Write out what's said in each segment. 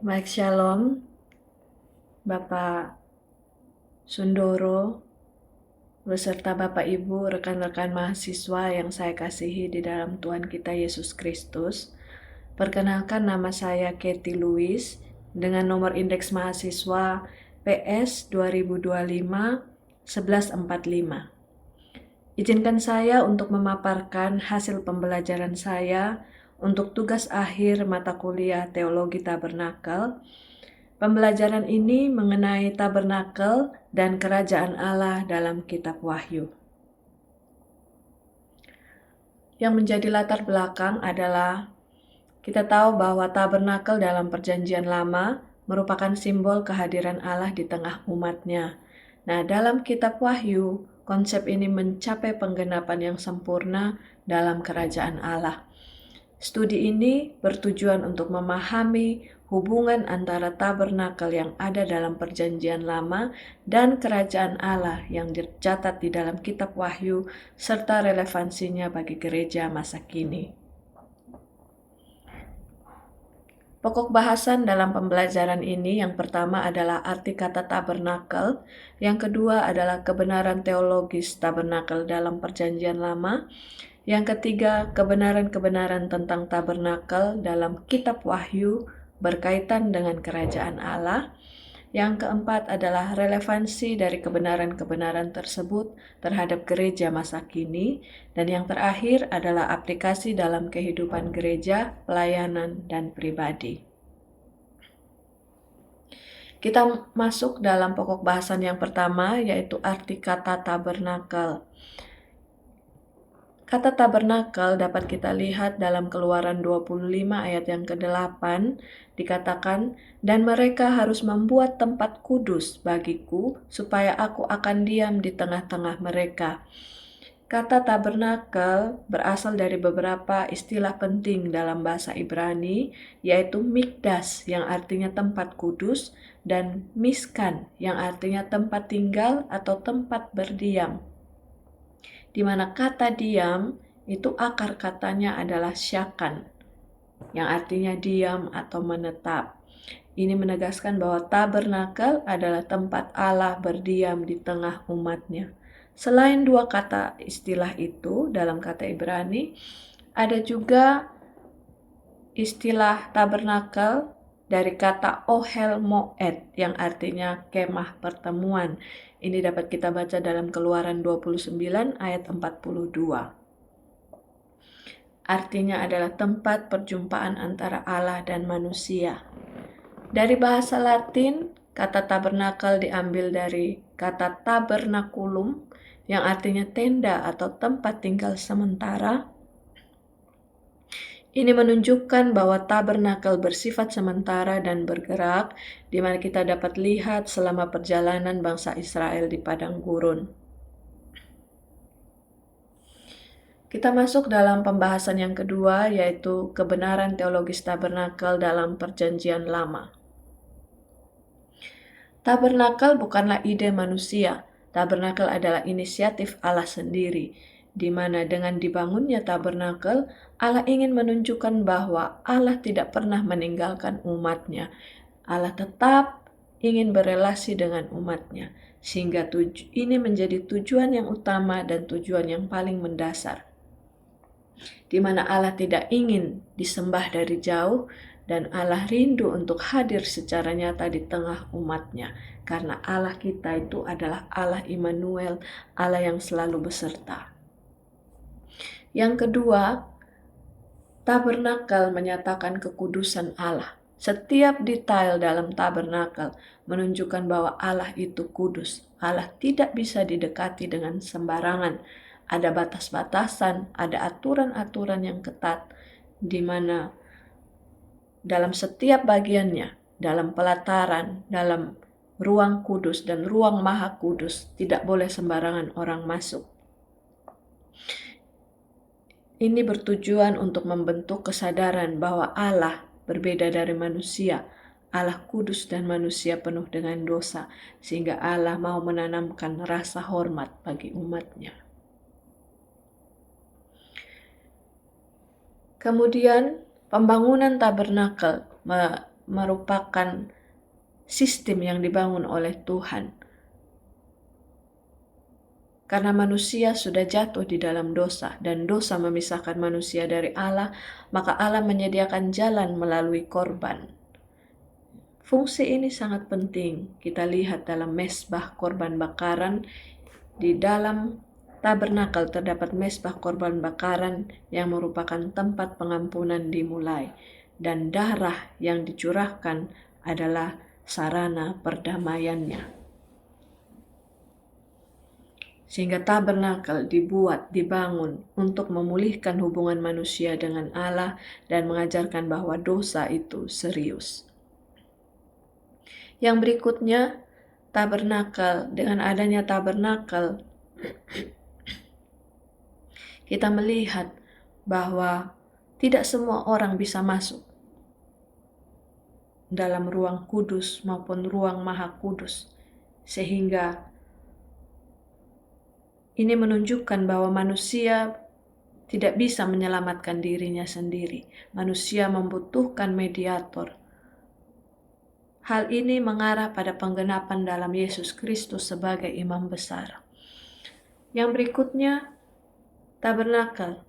Baik, Shalom, Bapak Sundoro, beserta Bapak Ibu, rekan-rekan mahasiswa yang saya kasihi di dalam Tuhan kita Yesus Kristus. Perkenalkan, nama saya Katie Louis dengan nomor indeks mahasiswa PS 2025-1145. Izinkan saya untuk memaparkan hasil pembelajaran saya untuk tugas akhir mata kuliah Teologi Tabernakel. Pembelajaran ini mengenai tabernakel dan kerajaan Allah dalam kitab Wahyu. Yang menjadi latar belakang adalah kita tahu bahwa tabernakel dalam Perjanjian Lama merupakan simbol kehadiran Allah di tengah umatnya. Nah, dalam kitab Wahyu, konsep ini mencapai penggenapan yang sempurna dalam kerajaan Allah. Studi ini bertujuan untuk memahami hubungan antara tabernakel yang ada dalam Perjanjian Lama dan kerajaan Allah yang dicatat di dalam kitab Wahyu serta relevansinya bagi gereja masa kini. Pokok bahasan dalam pembelajaran ini yang pertama adalah arti kata tabernakel, yang kedua adalah kebenaran teologis tabernakel dalam Perjanjian Lama, yang ketiga, kebenaran-kebenaran tentang tabernakel dalam kitab Wahyu berkaitan dengan kerajaan Allah. Yang keempat adalah relevansi dari kebenaran-kebenaran tersebut terhadap gereja masa kini. Dan yang terakhir adalah aplikasi dalam kehidupan gereja, pelayanan, dan pribadi. Kita masuk dalam pokok bahasan yang pertama, yaitu arti kata tabernakel. Kata tabernakel dapat kita lihat dalam Keluaran 25 ayat yang ke-8, dikatakan, "Dan mereka harus membuat tempat kudus bagiku, supaya aku akan diam di tengah-tengah mereka." Kata tabernakel berasal dari beberapa istilah penting dalam bahasa Ibrani, yaitu mikdas yang artinya tempat kudus, dan miskan yang artinya tempat tinggal atau tempat berdiam. Di mana kata diam itu akar katanya adalah syakan, yang artinya diam atau menetap. Ini menegaskan bahwa tabernakel adalah tempat Allah berdiam di tengah umatnya. Selain dua kata istilah itu dalam kata Ibrani, ada juga istilah tabernakel dari kata ohel moed yang artinya kemah pertemuan. Ini dapat kita baca dalam Keluaran 29 ayat 42. Artinya adalah tempat perjumpaan antara Allah dan manusia. Dari bahasa Latin, kata tabernakel diambil dari kata tabernaculum yang artinya tenda atau tempat tinggal sementara. Ini menunjukkan bahwa tabernakel bersifat sementara dan bergerak, di mana kita dapat lihat selama perjalanan bangsa Israel di padang gurun. Kita masuk dalam pembahasan yang kedua, yaitu kebenaran teologis tabernakel dalam Perjanjian Lama. Tabernakel bukanlah ide manusia. Tabernakel adalah inisiatif Allah sendiri, di mana dengan dibangunnya tabernakel, Allah ingin menunjukkan bahwa Allah tidak pernah meninggalkan umatnya. Allah tetap ingin berelasi dengan umatnya, sehingga ini menjadi tujuan yang utama dan tujuan yang paling mendasar, di mana Allah tidak ingin disembah dari jauh, dan Allah rindu untuk hadir secara nyata di tengah umatnya, karena Allah kita itu adalah Allah Immanuel, Allah yang selalu beserta. Yang kedua, tabernakel menyatakan kekudusan Allah. Setiap detail dalam tabernakel menunjukkan bahwa Allah itu kudus. Allah tidak bisa didekati dengan sembarangan. Ada batas-batasan, ada aturan-aturan yang ketat, di mana dalam setiap bagiannya, dalam pelataran, dalam ruang kudus dan ruang maha kudus, tidak boleh sembarangan orang masuk. Ini bertujuan untuk membentuk kesadaran bahwa Allah berbeda dari manusia. Allah kudus dan manusia penuh dengan dosa, sehingga Allah mau menanamkan rasa hormat bagi umatnya. Kemudian pembangunan tabernakel merupakan sistem yang dibangun oleh Tuhan. Karena manusia sudah jatuh di dalam dosa dan dosa memisahkan manusia dari Allah, maka Allah menyediakan jalan melalui korban. Fungsi ini sangat penting. Kita lihat dalam mesbah korban bakaran. Di dalam tabernakel terdapat mesbah korban bakaran yang merupakan tempat pengampunan dimulai, dan darah yang dicurahkan adalah sarana perdamaiannya. Sehingga tabernakel dibangun untuk memulihkan hubungan manusia dengan Allah dan mengajarkan bahwa dosa itu serius. Yang berikutnya, tabernakel. Dengan adanya tabernakel, kita melihat bahwa tidak semua orang bisa masuk dalam ruang kudus maupun ruang maha kudus, sehingga ini menunjukkan bahwa manusia tidak bisa menyelamatkan dirinya sendiri. Manusia membutuhkan mediator. Hal ini mengarah pada penggenapan dalam Yesus Kristus sebagai imam besar. Yang berikutnya, tabernakel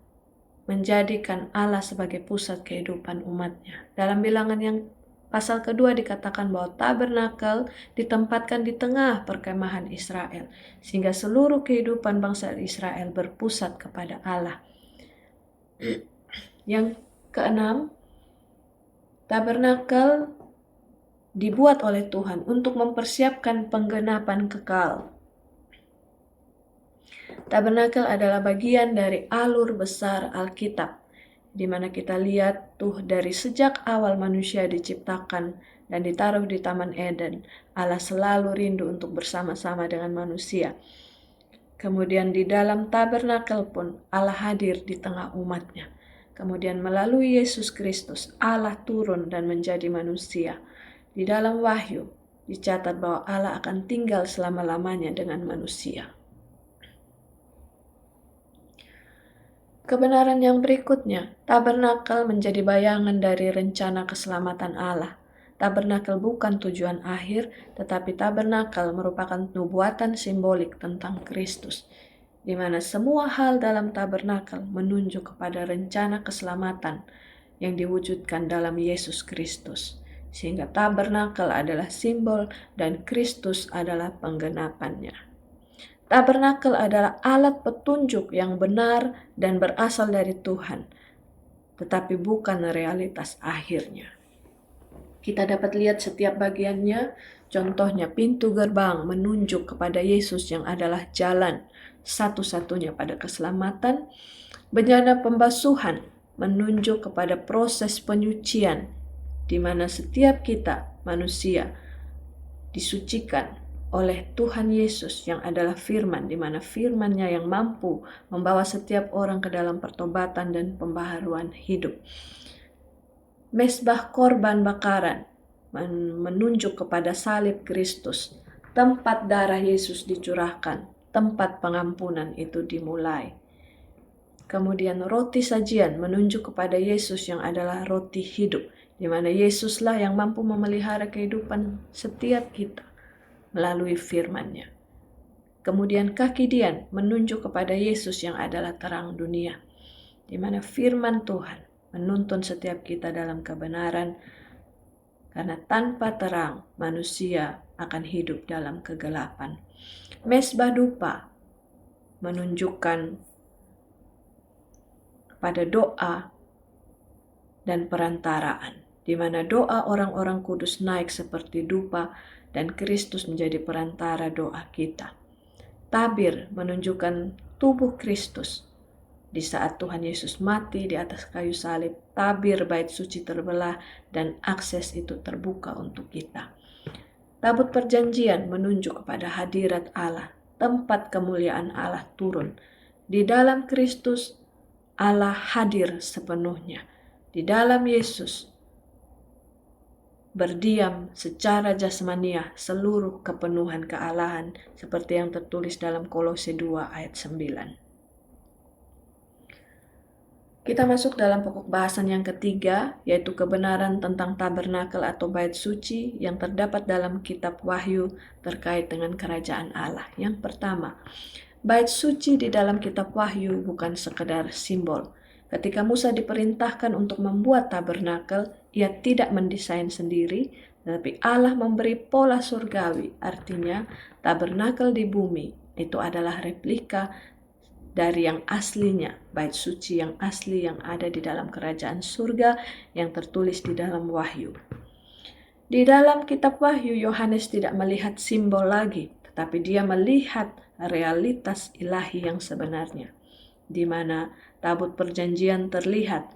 menjadikan Allah sebagai pusat kehidupan umatnya. Dalam Bilangan yang pasal kedua dikatakan bahwa tabernakel ditempatkan di tengah perkemahan Israel, sehingga seluruh kehidupan bangsa Israel berpusat kepada Allah. Yang keenam, tabernakel dibuat oleh Tuhan untuk mempersiapkan penggenapan kekal. Tabernakel adalah bagian dari alur besar Alkitab, di mana kita lihat dari sejak awal manusia diciptakan dan ditaruh di Taman Eden, Allah selalu rindu untuk bersama-sama dengan manusia. Kemudian di dalam tabernakel pun Allah hadir di tengah umatnya. Kemudian melalui Yesus Kristus, Allah turun dan menjadi manusia. Di dalam Wahyu dicatat bahwa Allah akan tinggal selama-lamanya dengan manusia. Kebenaran yang berikutnya, tabernakel menjadi bayangan dari rencana keselamatan Allah. Tabernakel bukan tujuan akhir, tetapi tabernakel merupakan nubuatan simbolik tentang Kristus, di mana semua hal dalam tabernakel menunjuk kepada rencana keselamatan yang diwujudkan dalam Yesus Kristus. Sehingga tabernakel adalah simbol dan Kristus adalah penggenapannya. Tabernakel adalah alat petunjuk yang benar dan berasal dari Tuhan, tetapi bukan realitas akhirnya. Kita dapat lihat setiap bagiannya, contohnya pintu gerbang menunjuk kepada Yesus yang adalah jalan satu-satunya pada keselamatan. Bejana pembasuhan menunjuk kepada proses penyucian, di mana setiap kita manusia disucikan oleh Tuhan Yesus yang adalah firman, di mana firman-Nya yang mampu membawa setiap orang ke dalam pertobatan dan pembaharuan hidup. Mesbah korban bakaran menunjuk kepada salib Kristus, tempat darah Yesus dicurahkan, tempat pengampunan itu dimulai. Kemudian roti sajian menunjuk kepada Yesus yang adalah roti hidup, di mana Yesuslah yang mampu memelihara kehidupan setiap kita melalui firman-Nya. Kemudian kaki dian menunjuk kepada Yesus yang adalah terang dunia, di mana firman Tuhan menuntun setiap kita dalam kebenaran, karena tanpa terang manusia akan hidup dalam kegelapan. Mesbah dupa menunjukkan pada doa dan perantaraan, di mana doa orang-orang kudus naik seperti dupa dan Kristus menjadi perantara doa kita. Tabir menunjukkan tubuh Kristus. Di saat Tuhan Yesus mati di atas kayu salib, tabir bait suci terbelah dan akses itu terbuka untuk kita. Tabut perjanjian menunjuk kepada hadirat Allah, tempat kemuliaan Allah turun. Di dalam Kristus, Allah hadir sepenuhnya. Di dalam Yesus, berdiam secara jasmania seluruh kepenuhan kealahan, seperti yang tertulis dalam Kolose 2 ayat 9. Kita masuk dalam pokok bahasan yang ketiga, yaitu kebenaran tentang tabernakel atau bait suci yang terdapat dalam kitab Wahyu terkait dengan kerajaan Allah. Yang pertama, bait suci di dalam kitab Wahyu bukan sekedar simbol. Ketika Musa diperintahkan untuk membuat tabernakel, ia tidak mendesain sendiri, tetapi Allah memberi pola surgawi. Artinya, tabernakel di bumi itu adalah replika dari yang aslinya, bait suci yang asli yang ada di dalam kerajaan surga yang tertulis di dalam Wahyu. Di dalam kitab Wahyu, Yohanes tidak melihat simbol lagi, tetapi dia melihat realitas ilahi yang sebenarnya, di mana tabut perjanjian terlihat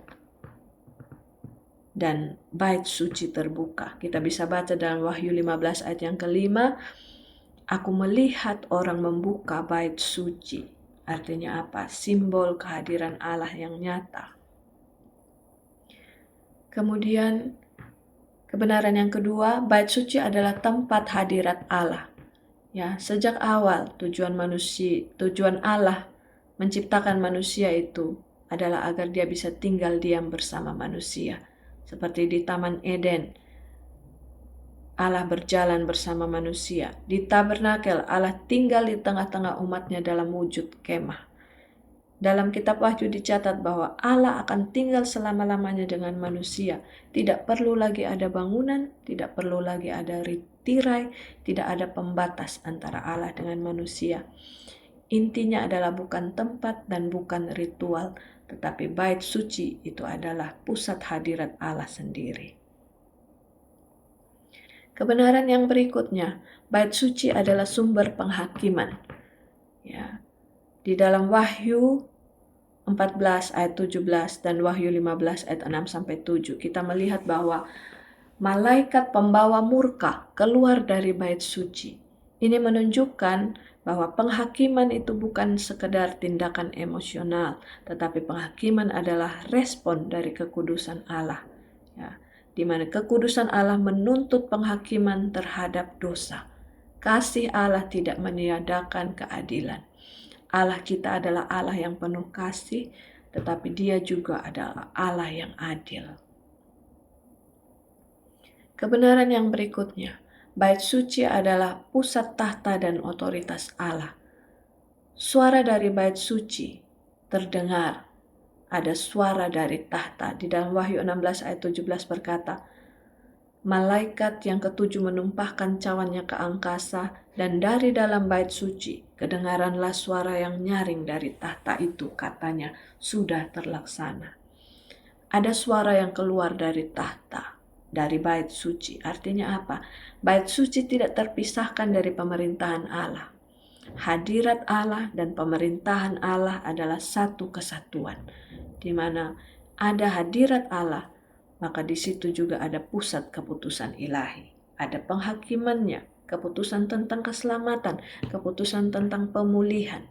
dan bait suci terbuka. Kita bisa baca dalam Wahyu 15 ayat yang kelima, aku melihat orang membuka bait suci. Artinya apa? Simbol kehadiran Allah yang nyata. Kemudian kebenaran yang kedua, bait suci adalah tempat hadirat Allah. Ya, sejak awal tujuan Allah menciptakan manusia itu adalah agar dia bisa tinggal diam bersama manusia. Seperti di Taman Eden, Allah berjalan bersama manusia. Di tabernakel, Allah tinggal di tengah-tengah umatnya dalam wujud kemah. Dalam kitab Wahyu dicatat bahwa Allah akan tinggal selama-lamanya dengan manusia. Tidak perlu lagi ada bangunan, tidak perlu lagi ada tirai, tidak ada pembatas antara Allah dengan manusia. Intinya adalah bukan tempat dan bukan ritual, tetapi bait suci itu adalah pusat hadirat Allah sendiri. Kebenaran yang berikutnya, bait suci adalah sumber penghakiman. Ya. Di dalam Wahyu 14 ayat 17 dan Wahyu 15 ayat 6-7 kita melihat bahwa malaikat pembawa murka keluar dari bait suci. Ini menunjukkan bahwa penghakiman itu bukan sekedar tindakan emosional, tetapi penghakiman adalah respon dari kekudusan Allah. Ya, di mana kekudusan Allah menuntut penghakiman terhadap dosa. Kasih Allah tidak meniadakan keadilan. Allah kita adalah Allah yang penuh kasih, tetapi Dia juga adalah Allah yang adil. Kebenaran yang berikutnya, bait suci adalah pusat tahta dan otoritas Allah. Suara dari bait suci terdengar. Ada suara dari tahta. Di dalam Wahyu 16 ayat 17 berkata, malaikat yang ketujuh menumpahkan cawannya ke angkasa, dan dari dalam bait suci kedengaranlah suara yang nyaring dari tahta itu, katanya, sudah terlaksana. Ada suara yang keluar dari tahta, dari bait suci. Artinya apa? Bait suci tidak terpisahkan dari pemerintahan Allah. Hadirat Allah dan pemerintahan Allah adalah satu kesatuan, di mana ada hadirat Allah, maka di situ juga ada pusat keputusan ilahi. Ada penghakimannya, keputusan tentang keselamatan, keputusan tentang pemulihan.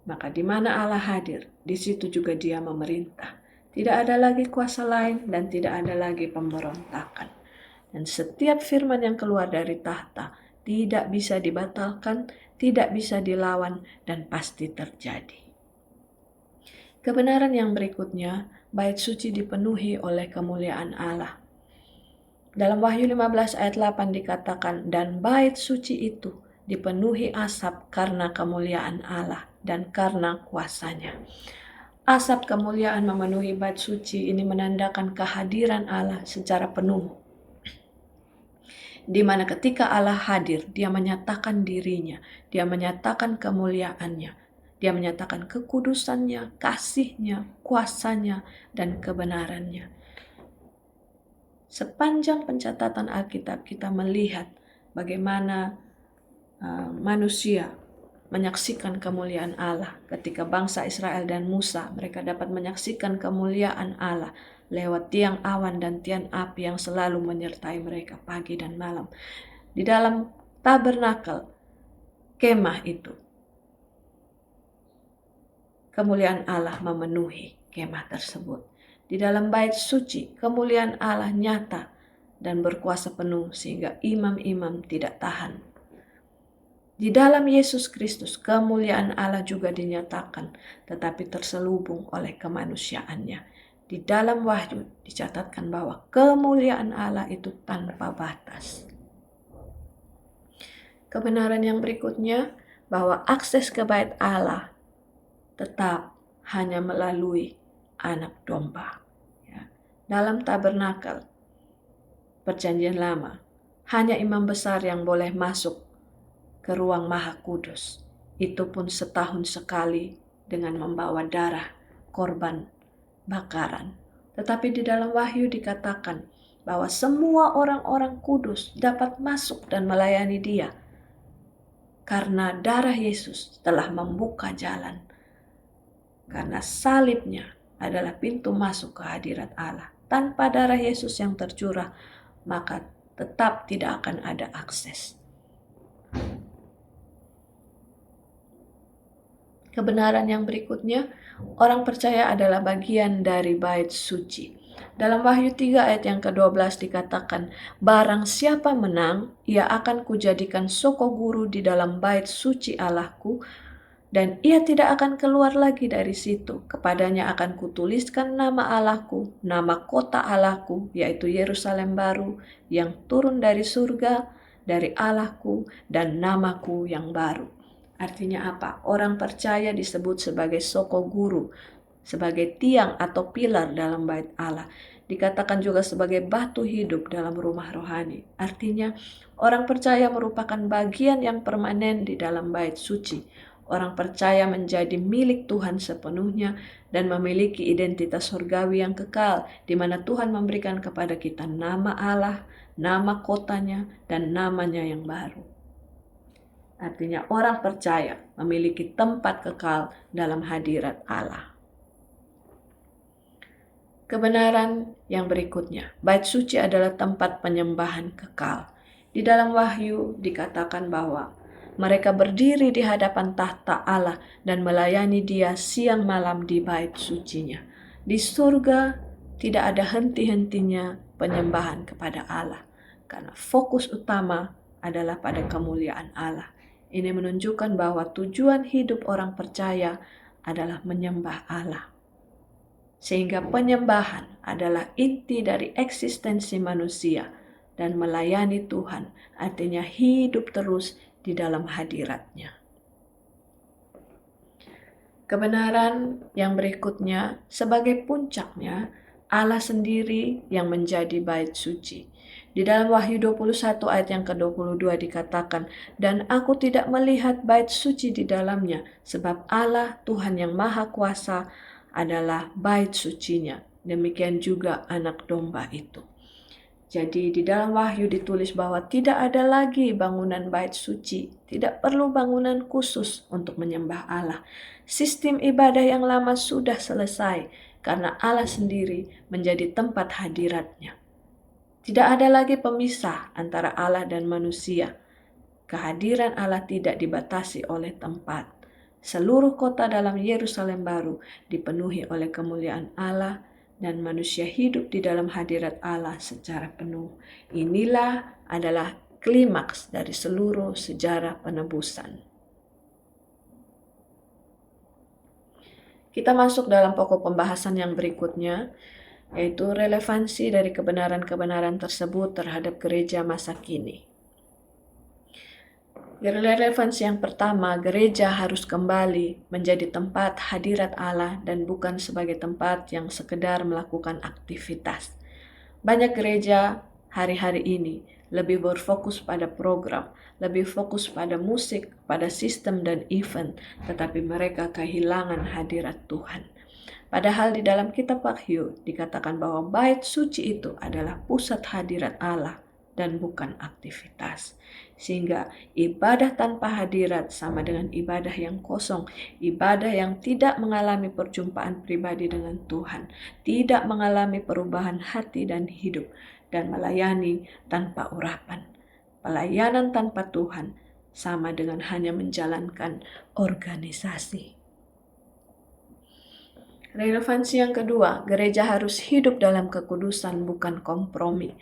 Maka di mana Allah hadir, di situ juga Dia memerintah. Tidak ada lagi kuasa lain dan tidak ada lagi pemberontakan. Dan setiap firman yang keluar dari tahta tidak bisa dibatalkan, tidak bisa dilawan, dan pasti terjadi. Kebenaran yang berikutnya, bait suci dipenuhi oleh kemuliaan Allah. Dalam Wahyu 15 ayat 8 dikatakan, dan bait suci itu dipenuhi asap karena kemuliaan Allah dan karena kuasanya. Asap kemuliaan memenuhi bait suci ini menandakan kehadiran Allah secara penuh. Di mana ketika Allah hadir, Dia menyatakan dirinya, Dia menyatakan kemuliaannya, Dia menyatakan kekudusannya, kasihnya, kuasanya, dan kebenarannya. Sepanjang pencatatan Alkitab kita melihat bagaimana manusia menyaksikan kemuliaan Allah. Ketika bangsa Israel dan Musa, mereka dapat menyaksikan kemuliaan Allah lewat tiang awan dan tiang api yang selalu menyertai mereka pagi dan malam. Di dalam tabernakel, kemah itu, kemuliaan Allah memenuhi kemah tersebut. Di dalam bait suci, kemuliaan Allah nyata dan berkuasa penuh sehingga imam-imam tidak tahan. Di dalam Yesus Kristus, kemuliaan Allah juga dinyatakan, tetapi terselubung oleh kemanusiaannya. Di dalam Wahyu dicatatkan bahwa kemuliaan Allah itu tanpa batas. Kebenaran yang berikutnya, bahwa akses ke bait Allah tetap hanya melalui anak domba. Ya. Dalam tabernakel Perjanjian Lama, hanya imam besar yang boleh masuk ke ruang Maha Kudus. Itu pun setahun sekali dengan membawa darah korban bakaran. Tetapi di dalam Wahyu dikatakan bahwa semua orang-orang kudus dapat masuk dan melayani Dia. Karena darah Yesus telah membuka jalan. Karena salibnya adalah pintu masuk ke hadirat Allah. Tanpa darah Yesus yang tercurah, maka tetap tidak akan ada akses. Kebenaran yang berikutnya, orang percaya adalah bagian dari bait suci. Dalam Wahyu 3 ayat yang ke-12 dikatakan, barang siapa menang, ia akan kujadikan soko guru di dalam bait suci Allahku, dan ia tidak akan keluar lagi dari situ. Kepadanya akan kutuliskan nama Allahku, nama kota Allahku, yaitu Yerusalem baru, yang turun dari surga, dari Allahku, dan namaku yang baru. Artinya apa? Orang percaya disebut sebagai soko guru, sebagai tiang atau pilar dalam bait Allah. Dikatakan juga sebagai batu hidup dalam rumah rohani. Artinya orang percaya merupakan bagian yang permanen di dalam bait suci. Orang percaya menjadi milik Tuhan sepenuhnya dan memiliki identitas surgawi yang kekal, di mana Tuhan memberikan kepada kita nama Allah, nama kotanya, dan namanya yang baru. Artinya orang percaya memiliki tempat kekal dalam hadirat Allah. Kebenaran yang berikutnya, bait suci adalah tempat penyembahan kekal. Di dalam Wahyu dikatakan bahwa mereka berdiri di hadapan tahta Allah dan melayani Dia siang malam di bait sucinya. Di surga tidak ada henti-hentinya penyembahan kepada Allah, karena fokus utama adalah pada kemuliaan Allah. Ini menunjukkan bahwa tujuan hidup orang percaya adalah menyembah Allah. Sehingga penyembahan adalah inti dari eksistensi manusia, dan melayani Tuhan artinya hidup terus di dalam hadirat-Nya. Kebenaran yang berikutnya, sebagai puncaknya, Allah sendiri yang menjadi bait suci. Di dalam Wahyu 21 ayat yang ke-22 dikatakan, dan aku tidak melihat bait suci di dalamnya, sebab Allah Tuhan yang Maha Kuasa adalah bait sucinya. Demikian juga anak domba itu. Jadi di dalam Wahyu ditulis bahwa tidak ada lagi bangunan bait suci, tidak perlu bangunan khusus untuk menyembah Allah. Sistem ibadah yang lama sudah selesai karena Allah sendiri menjadi tempat hadirat-Nya. Tidak ada lagi pemisah antara Allah dan manusia. Kehadiran Allah tidak dibatasi oleh tempat. Seluruh kota dalam Yerusalem baru dipenuhi oleh kemuliaan Allah, dan manusia hidup di dalam hadirat Allah secara penuh. Inilah adalah klimaks dari seluruh sejarah penebusan. Kita masuk dalam pokok pembahasan yang berikutnya, yaitu relevansi dari kebenaran-kebenaran tersebut terhadap gereja masa kini. Relevansi yang pertama, gereja harus kembali menjadi tempat hadirat Allah dan bukan sebagai tempat yang sekedar melakukan aktivitas. Banyak gereja hari-hari ini lebih berfokus pada program, lebih fokus pada musik, pada sistem dan event, tetapi mereka kehilangan hadirat Tuhan. Padahal di dalam kitab Wahyu dikatakan bahwa bait suci itu adalah pusat hadirat Allah dan bukan aktivitas. Sehingga ibadah tanpa hadirat sama dengan ibadah yang kosong, ibadah yang tidak mengalami perjumpaan pribadi dengan Tuhan, tidak mengalami perubahan hati dan hidup, dan melayani tanpa urapan. Pelayanan tanpa Tuhan sama dengan hanya menjalankan organisasi. Relevansi yang kedua, gereja harus hidup dalam kekudusan bukan kompromi.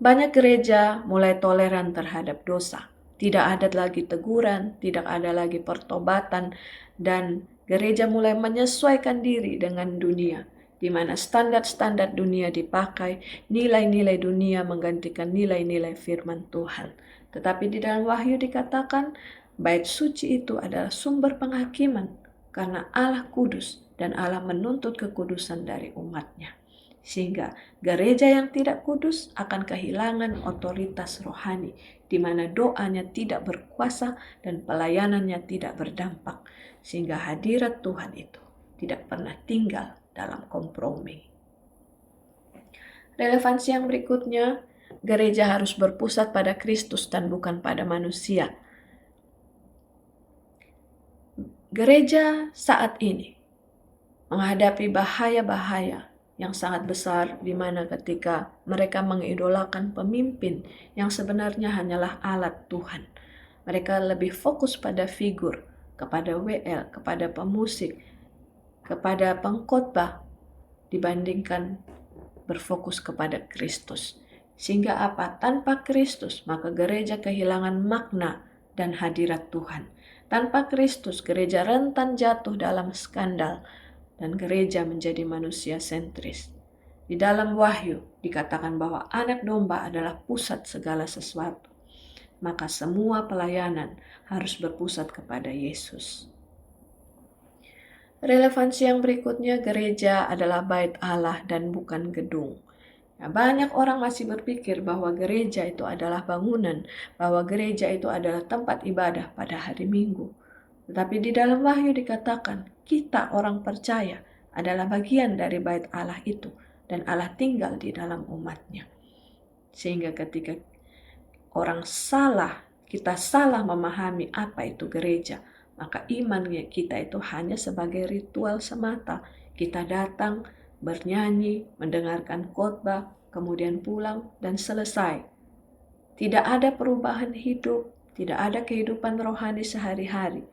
Banyak gereja mulai toleran terhadap dosa, Tidak ada lagi teguran, tidak ada lagi pertobatan, dan gereja mulai menyesuaikan diri dengan dunia, di mana standar-standar dunia dipakai, nilai-nilai dunia menggantikan nilai-nilai firman Tuhan. Tetapi di dalam Wahyu dikatakan, bait suci itu adalah sumber penghakiman, karena Allah kudus dan Allah menuntut kekudusan dari umatnya. Sehingga gereja yang tidak kudus akan kehilangan otoritas rohani, di mana doanya tidak berkuasa dan pelayanannya tidak berdampak, sehingga hadirat Tuhan itu tidak pernah tinggal dalam kompromi. Relevansi yang berikutnya, gereja harus berpusat pada Kristus dan bukan pada manusia. Gereja saat ini menghadapi bahaya-bahaya yang sangat besar, di mana ketika mereka mengidolakan pemimpin yang sebenarnya hanyalah alat Tuhan. Mereka lebih fokus pada figur, kepada WL, kepada pemusik, kepada pengkhotbah, dibandingkan berfokus kepada Kristus. Sehingga apa? Tanpa Kristus, maka gereja kehilangan makna dan hadirat Tuhan. Tanpa Kristus, gereja rentan jatuh dalam skandal, dan gereja menjadi manusia sentris. Di dalam Wahyu dikatakan bahwa anak domba adalah pusat segala sesuatu. Maka semua pelayanan harus berpusat kepada Yesus. Relevansi yang berikutnya, gereja adalah bait Allah dan bukan gedung. Banyak orang masih berpikir bahwa gereja itu adalah bangunan, bahwa gereja itu adalah tempat ibadah pada hari Minggu. Tetapi di dalam Wahyu dikatakan, kita orang percaya adalah bagian dari bait Allah itu, dan Allah tinggal di dalam umatnya. Sehingga ketika kita salah memahami apa itu gereja, maka imannya kita itu hanya sebagai ritual semata. Kita datang, bernyanyi, mendengarkan khotbah, kemudian pulang dan selesai. Tidak ada perubahan hidup, tidak ada kehidupan rohani sehari-hari.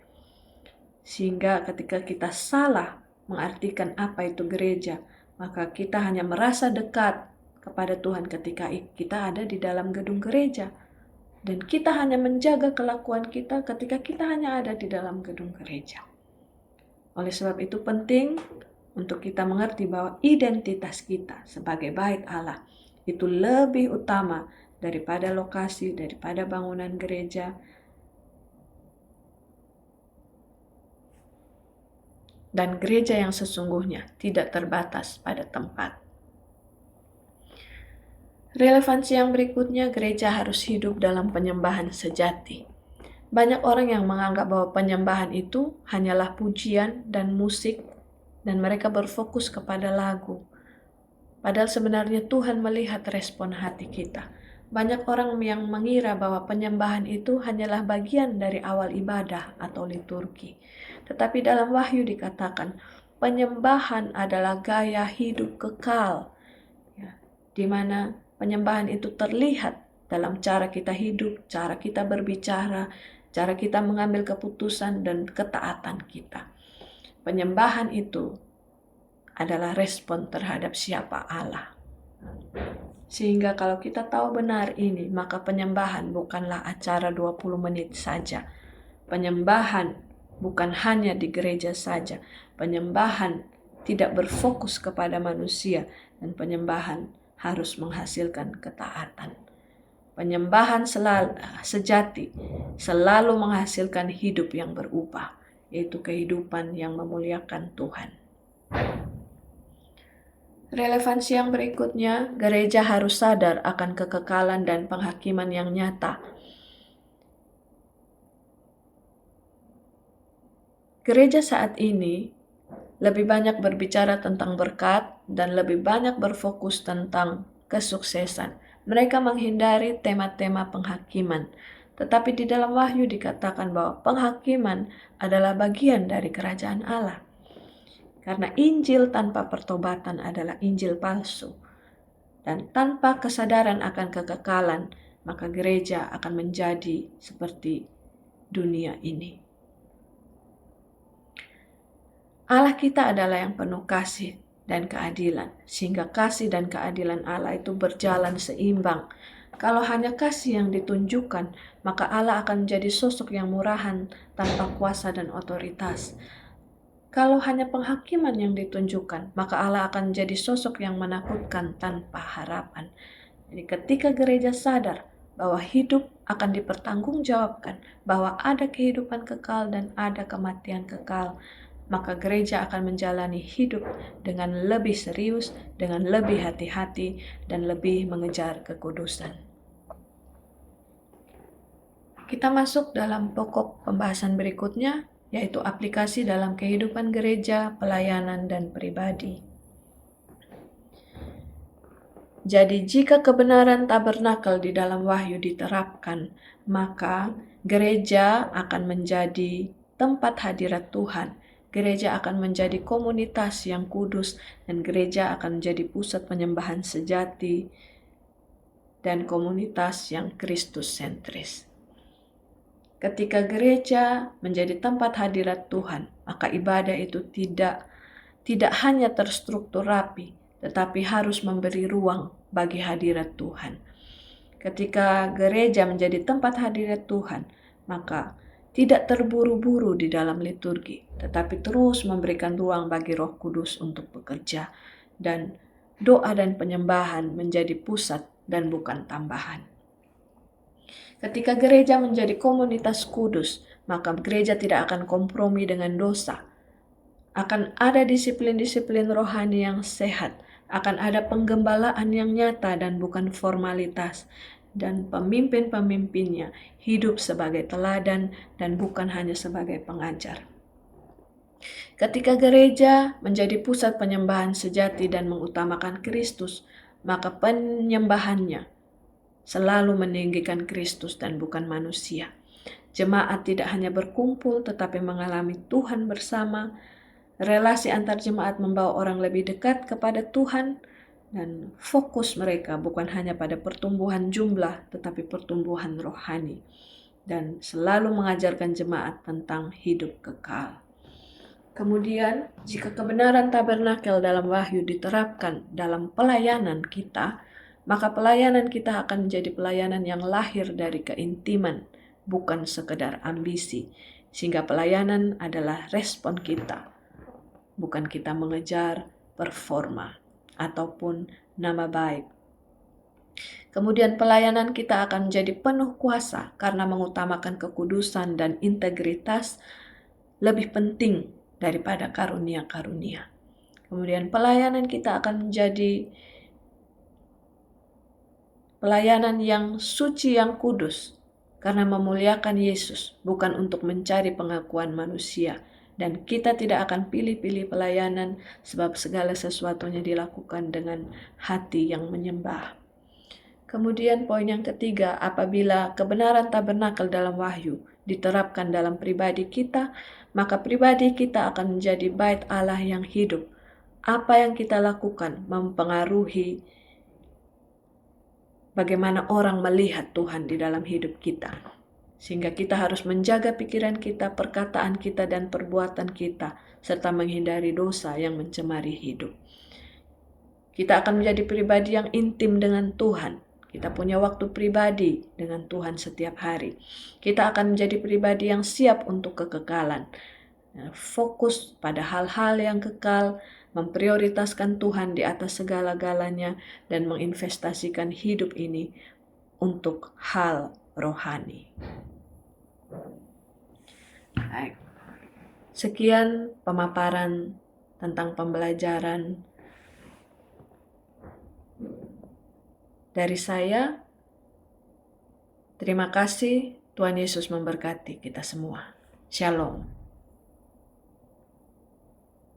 Sehingga ketika kita salah mengartikan apa itu gereja, maka kita hanya merasa dekat kepada Tuhan ketika kita ada di dalam gedung gereja. Dan kita hanya menjaga kelakuan kita ketika kita hanya ada di dalam gedung gereja. Oleh sebab itu penting untuk kita mengerti bahwa identitas kita sebagai bait Allah itu lebih utama daripada lokasi, daripada bangunan gereja. Dan gereja yang sesungguhnya tidak terbatas pada tempat. Relevansi yang berikutnya, gereja harus hidup dalam penyembahan sejati. Banyak orang yang menganggap bahwa penyembahan itu hanyalah pujian dan musik, dan mereka berfokus kepada lagu. Padahal sebenarnya Tuhan melihat respon hati kita. Banyak orang yang mengira bahwa penyembahan itu hanyalah bagian dari awal ibadah atau liturgi. Tetapi dalam Wahyu dikatakan, penyembahan adalah gaya hidup kekal, di mana penyembahan itu terlihat dalam cara kita hidup, cara kita berbicara, cara kita mengambil keputusan, dan ketaatan kita. Penyembahan itu adalah respon terhadap siapa Allah. Sehingga kalau kita tahu benar ini, maka penyembahan bukanlah acara 20 menit saja. Penyembahan bukan hanya di gereja saja. Penyembahan tidak berfokus kepada manusia, dan penyembahan harus menghasilkan ketaatan. Penyembahan sejati selalu menghasilkan hidup yang berubah, yaitu kehidupan yang memuliakan Tuhan. Relevansi yang berikutnya, gereja harus sadar akan kekekalan dan penghakiman yang nyata. Gereja saat ini lebih banyak berbicara tentang berkat dan lebih banyak berfokus tentang kesuksesan. Mereka menghindari tema-tema penghakiman. Tetapi di dalam Wahyu dikatakan bahwa penghakiman adalah bagian dari kerajaan Allah. Karena Injil tanpa pertobatan adalah Injil palsu. Dan tanpa kesadaran akan kekekalan, maka gereja akan menjadi seperti dunia ini. Allah kita adalah yang penuh kasih dan keadilan, sehingga kasih dan keadilan Allah itu berjalan seimbang. Kalau hanya kasih yang ditunjukkan, maka Allah akan menjadi sosok yang murahan tanpa kuasa dan otoritas. Kalau hanya penghakiman yang ditunjukkan, maka Allah akan menjadi sosok yang menakutkan tanpa harapan. Jadi ketika gereja sadar bahwa hidup akan dipertanggungjawabkan, bahwa ada kehidupan kekal dan ada kematian kekal, maka gereja akan menjalani hidup dengan lebih serius, dengan lebih hati-hati, dan lebih mengejar kekudusan. Kita masuk dalam pokok pembahasan berikutnya, yaitu aplikasi dalam kehidupan gereja, pelayanan, dan pribadi. Jadi jika kebenaran tabernakel di dalam Wahyu diterapkan, maka gereja akan menjadi tempat hadirat Tuhan. Gereja akan menjadi komunitas yang kudus, dan gereja akan menjadi pusat penyembahan sejati dan komunitas yang Kristus sentris. Ketika gereja menjadi tempat hadirat Tuhan, maka ibadah itu tidak hanya terstruktur rapi, tetapi harus memberi ruang bagi hadirat Tuhan. Ketika gereja menjadi tempat hadirat Tuhan, maka tidak terburu-buru di dalam liturgi, tetapi terus memberikan ruang bagi Roh Kudus untuk bekerja, dan doa dan penyembahan menjadi pusat dan bukan tambahan. Ketika gereja menjadi komunitas kudus, maka gereja tidak akan kompromi dengan dosa. Akan ada disiplin-disiplin rohani yang sehat, akan ada penggembalaan yang nyata dan bukan formalitas, dan pemimpin-pemimpinnya hidup sebagai teladan dan bukan hanya sebagai pengajar. Ketika gereja menjadi pusat penyembahan sejati dan mengutamakan Kristus, maka penyembahannya selalu meninggikan Kristus dan bukan manusia. Jemaat tidak hanya berkumpul tetapi mengalami Tuhan bersama. Relasi antar jemaat membawa orang lebih dekat kepada Tuhan, dan fokus mereka bukan hanya pada pertumbuhan jumlah tetapi pertumbuhan rohani, dan selalu mengajarkan jemaat tentang hidup kekal. Kemudian, jika kebenaran tabernakel dalam Wahyu diterapkan dalam pelayanan kita, maka pelayanan kita akan menjadi pelayanan yang lahir dari keintiman, bukan sekedar ambisi. Sehingga pelayanan adalah respon kita, bukan kita mengejar performa ataupun nama baik. Kemudian pelayanan kita akan menjadi penuh kuasa karena mengutamakan kekudusan dan integritas lebih penting daripada karunia-karunia. Kemudian pelayanan kita akan menjadi pelayanan yang suci, yang kudus, karena memuliakan Yesus, bukan untuk mencari pengakuan manusia. Dan kita tidak akan pilih-pilih pelayanan, sebab segala sesuatunya dilakukan dengan hati yang menyembah. Kemudian poin yang ketiga, apabila kebenaran tabernakel dalam Wahyu diterapkan dalam pribadi kita, maka pribadi kita akan menjadi bait Allah yang hidup. Apa yang kita lakukan mempengaruhi bagaimana orang melihat Tuhan di dalam hidup kita. Sehingga kita harus menjaga pikiran kita, perkataan kita, dan perbuatan kita, serta menghindari dosa yang mencemari hidup. Kita akan menjadi pribadi yang intim dengan Tuhan. Kita punya waktu pribadi dengan Tuhan setiap hari. Kita akan menjadi pribadi yang siap untuk kekekalan. Fokus pada hal-hal yang kekal, memprioritaskan Tuhan di atas segala-galanya, dan menginvestasikan hidup ini untuk hal rohani. Baik. Sekian pemaparan tentang pembelajaran dari saya. Terima kasih, Tuhan Yesus memberkati kita semua. Shalom.